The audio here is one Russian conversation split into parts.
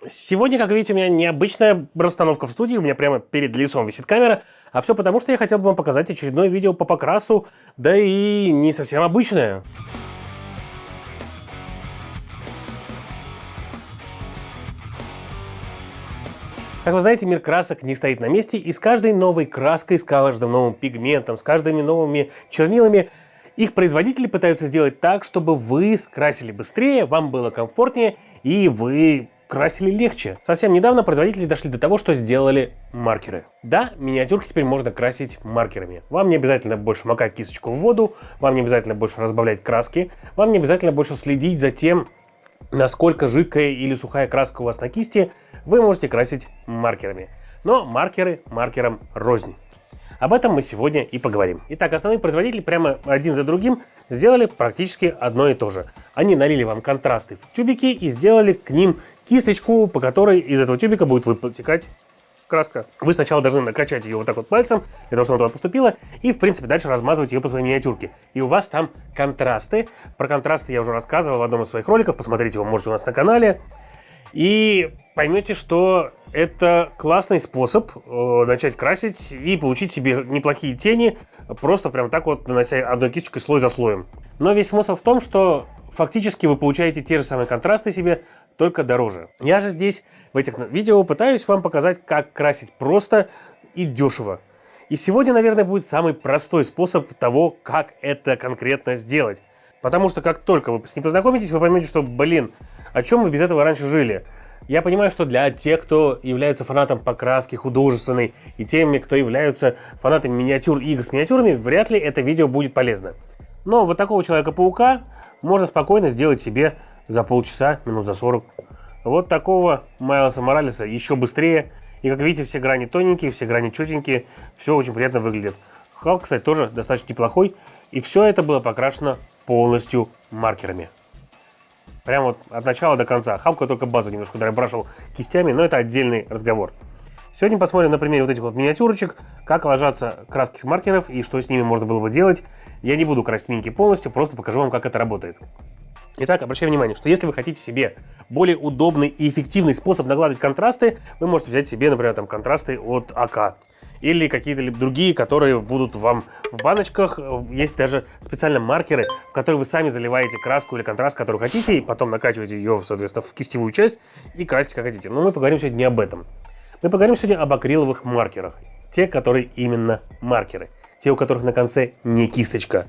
Сегодня, как видите, у меня необычная расстановка в студии, у меня прямо перед лицом висит камера, а все потому, что я хотел бы вам показать очередное видео по покрасу, да и не совсем обычное. Как вы знаете, мир красок не стоит на месте, и с каждой новой краской, с каждым новым пигментом, с каждыми новыми чернилами их производители пытаются сделать так, чтобы вы красили быстрее, вам было комфортнее и вы красили легче. Совсем недавно производители дошли до того, что сделали маркеры. Да, миниатюрки теперь можно красить маркерами. Вам не обязательно больше макать кисточку в воду, вам не обязательно больше разбавлять краски, вам не обязательно больше следить за тем, насколько жидкая или сухая краска у вас на кисти. Вы можете красить маркерами. Но маркеры маркерам рознь. Об этом мы сегодня и поговорим. Итак, основные производители прямо один за другим сделали практически одно и то же. Они налили вам контрасты в тюбики и сделали к ним кисточку, по которой из этого тюбика будет вытекать краска. Вы сначала должны накачать ее вот так вот пальцем, для того, чтобы она туда поступила, и, в принципе, дальше размазывать ее по своей миниатюрке. И у вас там контрасты. Про контрасты я уже рассказывал в одном из своих роликов, посмотрите, вы можете у нас на канале. И поймете, что это классный способ начать красить и получить себе неплохие тени, просто прям так вот нанося одной кисточкой слой за слоем. Но весь смысл в том, что фактически вы получаете те же самые контрасты себе, только дороже. Я же здесь в этих видео пытаюсь вам показать, как красить просто и дешево. И сегодня, наверное, будет самый простой способ того, как это конкретно сделать. Потому что как только вы с ним познакомитесь, вы поймете, что, блин, о чем вы без этого раньше жили. Я понимаю, что для тех, кто является фанатом покраски художественной и теми, кто являются фанатами миниатюр и игр с миниатюрами, вряд ли это видео будет полезно. Но вот такого Человека-паука можно спокойно сделать себе за полчаса, минут за 40. Вот такого Майлса Моралеса еще быстрее. И как видите, все грани тоненькие, все грани четенькие, все очень приятно выглядит. Халк, кстати, тоже достаточно неплохой. И все это было покрашено полностью маркерами. Прям вот от начала до конца. Халк я только базу немножко драйбрашил кистями, но это отдельный разговор. Сегодня посмотрим на примере вот этих вот миниатюрочек, как ложатся краски с маркеров и что с ними можно было бы делать. Я не буду красить миньки полностью, просто покажу вам, как это работает. Итак, обращаю внимание, что если вы хотите себе более удобный и эффективный способ накладывать контрасты, вы можете взять себе, например, там контрасты от АК. Или какие-то другие, которые будут вам в баночках. Есть даже специально маркеры, в которые вы сами заливаете краску или контраст, который хотите, и потом накачиваете ее, соответственно, в кистевую часть и красите как хотите. Но мы поговорим сегодня не об этом. Мы поговорим сегодня об акриловых маркерах. Те, которые именно маркеры. Те, у которых на конце не кисточка.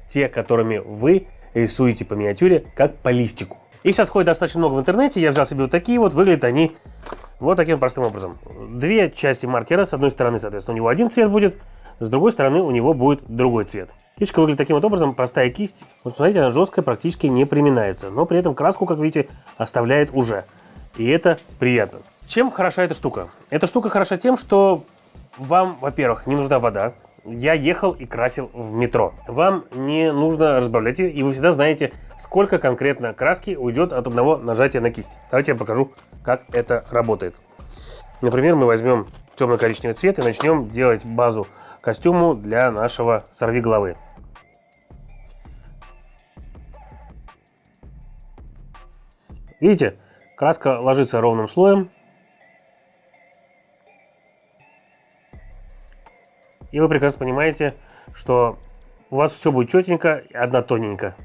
Те, которыми вы рисуете по миниатюре, как по листику. Их сейчас ходит достаточно много в интернете. Я взял себе вот такие вот. Выглядят они вот таким простым образом. Две части маркера. С одной стороны, соответственно, у него один цвет будет. С другой стороны, у него будет другой цвет. Фишка выглядит таким вот образом. Простая кисть. Вот смотрите, она жесткая, практически не приминается. Но при этом краску, как видите, оставляет уже. И это приятно. Чем хороша эта штука? Эта штука хороша тем, что вам, во-первых, не нужна вода. Я ехал и красил в метро. Вам не нужно разбавлять ее, и вы всегда знаете, сколько конкретно краски уйдет от одного нажатия на кисть. Давайте я покажу, как это работает. Например, мы возьмем темно-коричневый цвет и начнем делать базу костюму для нашего сорвиголовы. Видите, краска ложится ровным слоем. И вы прекрасно понимаете, что у вас все будет четенько, одна тоненько.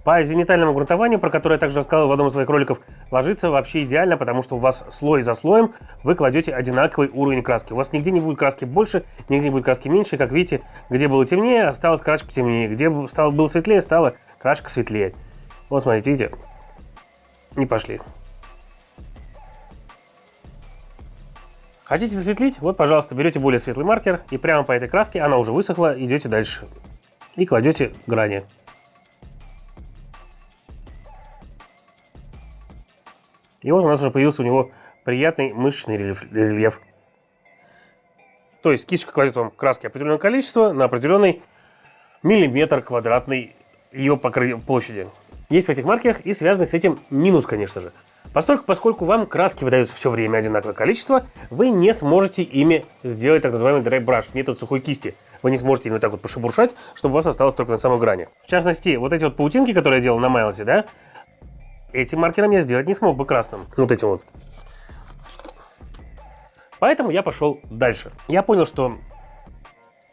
По зенитальному грунтованию, про которое я также рассказывал в одном из своих роликов, ложится вообще идеально, потому что у вас слой за слоем вы кладете одинаковый уровень краски. У вас нигде не будет краски больше, нигде не будет краски меньше. Как видите, где было темнее, осталась крашка темнее. Где было светлее, стала крашка светлее. Вот смотрите, видите? Не пошли. Хотите засветлить? Вот, пожалуйста, берете более светлый маркер и прямо по этой краске, она уже высохла, идете дальше. И кладете грани. И вот у нас уже появился у него приятный мышечный рельеф. То есть кисточка кладет вам краски определенное количество на определенный миллиметр квадратный ее площади. Есть в этих маркерах и связанный с этим минус, конечно же. Поскольку вам краски выдаются все время одинаковое количество, вы не сможете ими сделать так называемый dry brush, метод сухой кисти. Вы не сможете ими вот так вот пошебуршать, чтобы у вас осталось только на самой грани. В частности, вот эти вот паутинки, которые я делал на Майлсе, да, этим маркером я сделать не смог бы красным. Вот этим вот. Поэтому я пошел дальше. Я понял, что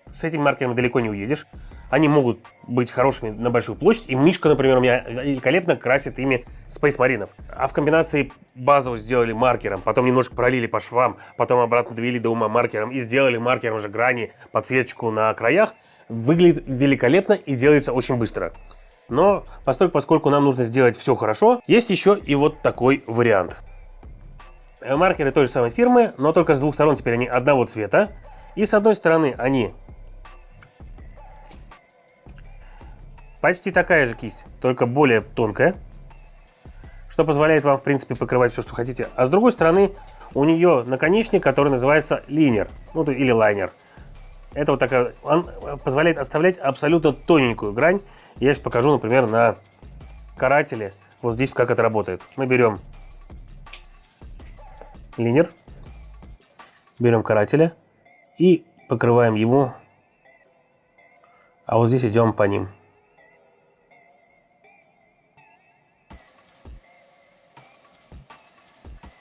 с этими маркерами далеко не уедешь. Они могут быть хорошими на большую площадь. И Мишка, например, у меня великолепно красит ими Space Marine. А в комбинации базовую сделали маркером, потом немножко пролили по швам, потом обратно довели до ума маркером и сделали маркером уже грани, подсветочку на краях. Выглядит великолепно и делается очень быстро. Но поскольку нам нужно сделать все хорошо, есть еще и вот такой вариант. Маркеры той же самой фирмы, но только с двух сторон теперь они одного цвета. И с одной стороны они почти такая же кисть, только более тонкая, что позволяет вам, в принципе, покрывать все, что хотите. А с другой стороны у нее наконечник, который называется линер, ну или лайнер. Это вот такая, он позволяет оставлять абсолютно тоненькую грань. Я сейчас покажу, например, на карателе, вот здесь как это работает. Мы берем линер, берем карателя и покрываем ему, а вот здесь идем по ним.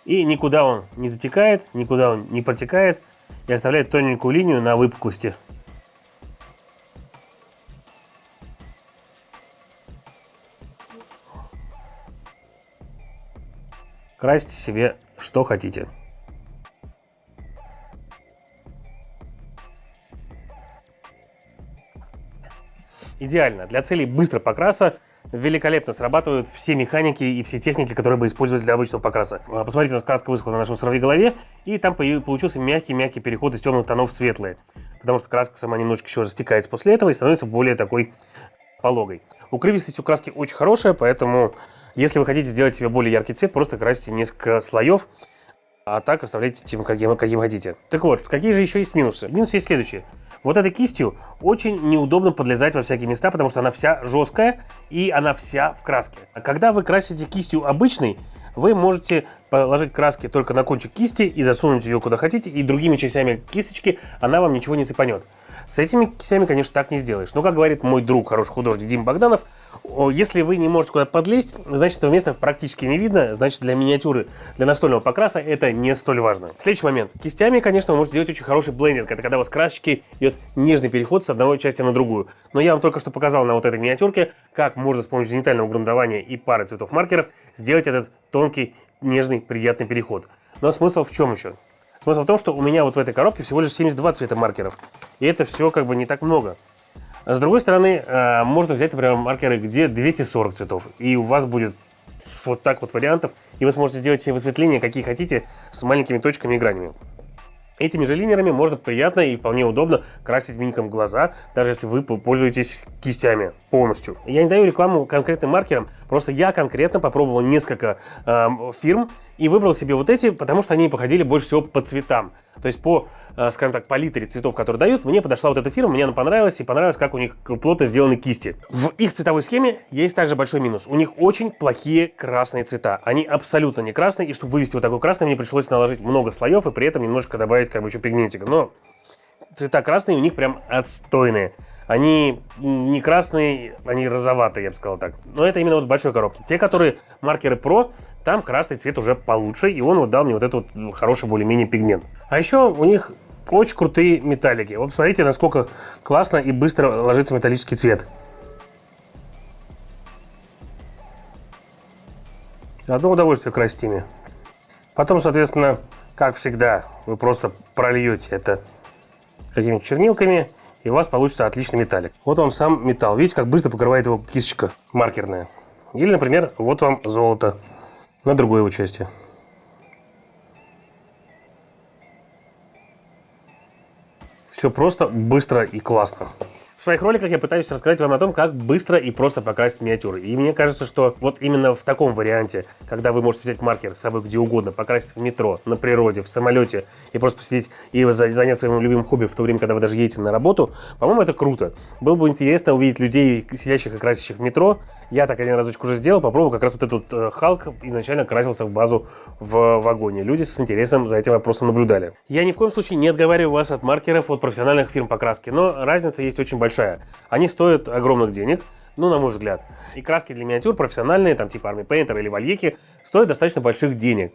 И никуда он не затекает, никуда он не протекает и оставляет тоненькую линию на выпуклости. Красьте себе что хотите. Идеально. Для целей быстро покраса великолепно срабатывают все механики и все техники, которые бы использовались для обычного покраса. Посмотрите, у нас краска высохла на нашем сорвиголове, и там получился мягкий переход из темных тонов в светлые. Потому что краска сама немножко еще растекается после этого и становится более такой пологой. Укрывистость у краски очень хорошая, поэтому если вы хотите сделать себе более яркий цвет, просто красите несколько слоев, а так оставляйте тем, каким хотите. Так вот, какие же еще есть минусы? Минус есть следующий. Вот этой кистью очень неудобно подлезать во всякие места, потому что она вся жесткая и она вся в краске. А когда вы красите кистью обычной, вы можете положить краски только на кончик кисти и засунуть ее куда хотите, и другими частями кисточки она вам ничего не цепанет. С этими кистями, конечно, так не сделаешь. Но, как говорит мой друг, хороший художник Дима Богданов, если вы не можете куда подлезть, значит, этого места практически не видно, значит, для миниатюры, для настольного покраса это не столь важно. Следующий момент. Кистями, конечно, вы можете делать очень хороший блендинг. Это когда у вас красочки идет нежный переход с одной части на другую. Но я вам только что показал на вот этой миниатюрке, как можно с помощью зенитального грунтования и пары цветов маркеров сделать этот тонкий, нежный, приятный переход. Но смысл в чем еще? Смысл в том, что у меня вот в этой коробке всего лишь 72 цвета маркеров. И это все как бы не так много. С другой стороны, можно взять, например, маркеры, где 240 цветов. И у вас будет вот так вот вариантов. И вы сможете сделать все высветления, какие хотите, с маленькими точками и гранями. Этими же линерами можно приятно и вполне удобно красить миником глаза, даже если вы пользуетесь кистями полностью. Я не даю рекламу конкретным маркерам, просто я конкретно попробовал несколько фирм и выбрал себе вот эти, потому что они походили больше всего по цветам. То есть по, скажем так, палитре цветов, которые дают, мне подошла вот эта фирма, мне она понравилась, и понравилось, как у них плотно сделаны кисти. В их цветовой схеме есть также большой минус. У них очень плохие красные цвета. Они абсолютно не красные, и чтобы вывести вот такой красный, мне пришлось наложить много слоев и при этом немножко добавить как бы еще пигментика. Но цвета красные у них прям отстойные. Они не красные, они розоватые, я бы сказал так. Но это именно вот в большой коробке. Те, которые маркеры Pro, там красный цвет уже получше, и он вот дал мне вот этот вот хороший более-менее пигмент. А еще у них очень крутые металлики. Вот смотрите, насколько классно и быстро ложится металлический цвет. Одно удовольствие красить ими. Потом, соответственно, как всегда, вы просто прольете это какими-то чернилками, и у вас получится отличный металлик. Вот вам сам металл. Видите, как быстро покрывает его кисточка маркерная. Или, например, вот вам золото на другой его части. Все просто, быстро и классно. В своих роликах я пытаюсь рассказать вам о том, как быстро и просто покрасить миниатюры. И мне кажется, что вот именно в таком варианте, когда вы можете взять маркер с собой где угодно, покрасить в метро, на природе, в самолете и просто посидеть и заняться своим любимым хобби в то время, когда вы даже едете на работу, по-моему, это круто. Было бы интересно увидеть людей, сидящих и красящих в метро. Я так один разочек уже сделал, попробовал как раз вот этот Халк изначально красился в базу в вагоне. Люди с интересом за этим вопросом наблюдали. Я ни в коем случае не отговариваю вас от маркеров от профессиональных фирм покраски, но разница есть очень большая. Они стоят огромных денег, ну, на мой взгляд. И краски для миниатюр профессиональные, там типа Army Painter или Вальеки, стоят достаточно больших денег.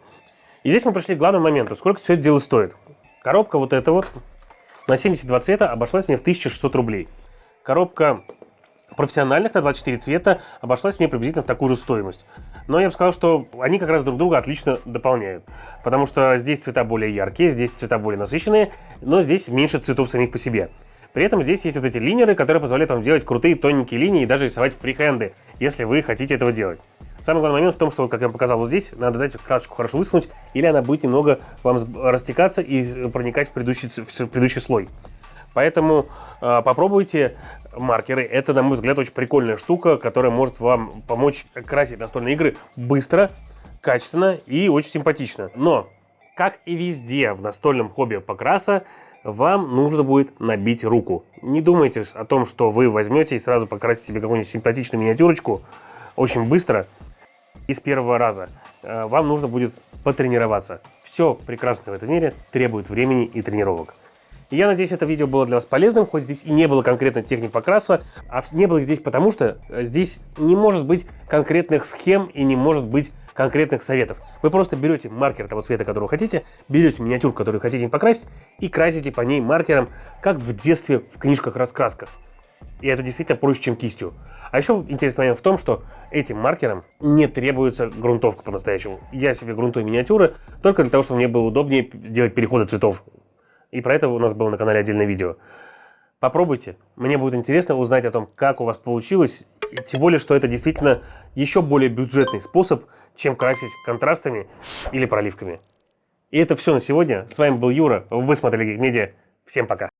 И здесь мы пришли к главному моменту, сколько все это дело стоит. Коробка вот эта вот на 72 цвета обошлась мне в 1600 рублей. Коробка профессиональных на 24 цвета обошлась мне приблизительно в такую же стоимость. Но я бы сказал, что они как раз друг друга отлично дополняют. Потому что здесь цвета более яркие, здесь цвета более насыщенные, но здесь меньше цветов самих по себе. При этом здесь есть вот эти линеры, которые позволяют вам делать крутые тоненькие линии и даже рисовать фрихенды, если вы хотите этого делать. Самый главный момент в том, что, как я показал вот здесь, надо дать красочку хорошо высунуть, или она будет немного вам растекаться и проникать в предыдущий слой. Поэтому попробуйте маркеры. Это, на мой взгляд, очень прикольная штука, которая может вам помочь красить настольные игры быстро, качественно и очень симпатично. Но, как и везде в настольном хобби покраса, вам нужно будет набить руку. Не думайте о том, что вы возьмете и сразу покрасите себе какую-нибудь симпатичную миниатюрочку очень быстро и с первого раза. Вам нужно будет потренироваться. Все прекрасное в этом мире требует времени и тренировок. И я надеюсь, это видео было для вас полезным, хоть здесь и не было конкретно техник покраса, а не было их здесь потому, что здесь не может быть конкретных схем и не может быть конкретных советов. Вы просто берете маркер того цвета, который вы хотите, берете миниатюру, которую хотите покрасить, и красите по ней маркером, как в детстве в книжках-раскрасках. И это действительно проще, чем кистью. А еще интересный момент в том, что этим маркером не требуется грунтовка по-настоящему. Я себе грунтую миниатюры только для того, чтобы мне было удобнее делать переходы цветов. И про это у нас было на канале отдельное видео. Попробуйте. Мне будет интересно узнать о том, как у вас получилось. Тем более, что это действительно еще более бюджетный способ, чем красить контрастами или проливками. И это все на сегодня. С вами был Юра. Вы смотрели Geek Media. Всем пока.